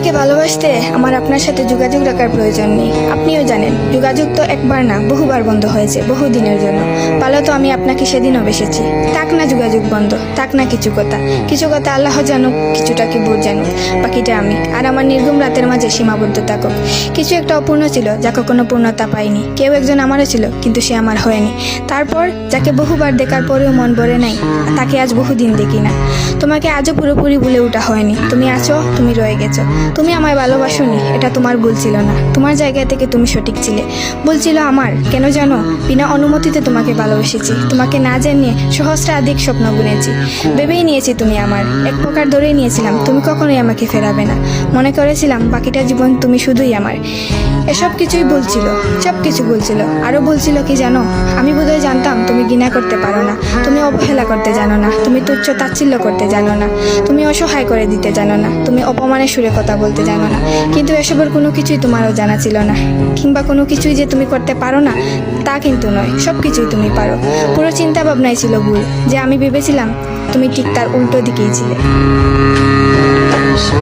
আপনাকে ভালোবাসতে আমার আপনার সাথে যোগাযোগ রাখার প্রয়োজন নেই। আপনিও জানেন যোগাযোগ তো একবার না বহুবার বন্ধ হয়েছে, বহুদিনের জন্য। পালো তো আমি আপনাকে সেদিনও বেসেছি। থাক না যোগাযোগ বন্ধ, থাক না কিছু কথা আল্লাহ জানুক, কিছুটা কি বোধ জানুক, বাকিটা আমি আর আমার নির্গম রাতের মাঝে সীমাবদ্ধ থাকুক। কিছু একটা অপূর্ণ ছিল যা কখনো পূর্ণতা পায়নি। কেউ একজন আমারও ছিল, কিন্তু সে আমার হয়নি। তারপর যাকে বহুবার দেখার পরেও মন ভরে নাই, তাকে আজ বহুদিন দেখি না। তোমাকে আজও পুরোপুরি ভুলে ওঠা হয়নি। তুমি আছো, তুমি রয়ে গেছো। তুমি আমায় ভালোবাসোনি, এটা তোমার ভুল ছিল না। তোমার জায়গা থেকে তুমি সঠিক ছিলে। ভুল ছিল আমার। কেন জানো? বিনা অনুমতিতে তোমাকে ভালোবেসেছি। তোমাকে না জানিয়ে সহস্রাধিক স্বপ্ন বুনেছি। ভেবেই নিয়েছি তুমি আমার। এক প্রকার ধরেই নিয়েছিলাম তুমি কখনোই আমাকে ফেরাবে না। মনে করেছিলাম বাকিটা জীবন তুমি শুধুই আমার। এসব কিছুই বলছিল, সব কিছু বলছিল। আরও বলছিল কি জানো? আমি বোধহয় জানতাম তুমি ঘৃণা করতে পারো না, তুমি অবহেলা করতে জানো না, তুমি তুচ্ছ তাচ্ছিল্য করতে জানো না, তুমি অসহায় করে দিতে জানো না, তুমি অপমানের সুরে কথা বলতে জানো না। কিন্তু এসবের কোনো কিছুই তোমারও জানা ছিল না, কিংবা কোনো কিছুই যে তুমি করতে পারো না তা কিন্তু নয়। সব কিছুই তুমি পারো। পুরো চিন্তা ভাবনাই ছিল ভুল। যে আমি ভেবেছিলাম তুমি ঠিক তার উল্টো দিকেই ছিলে।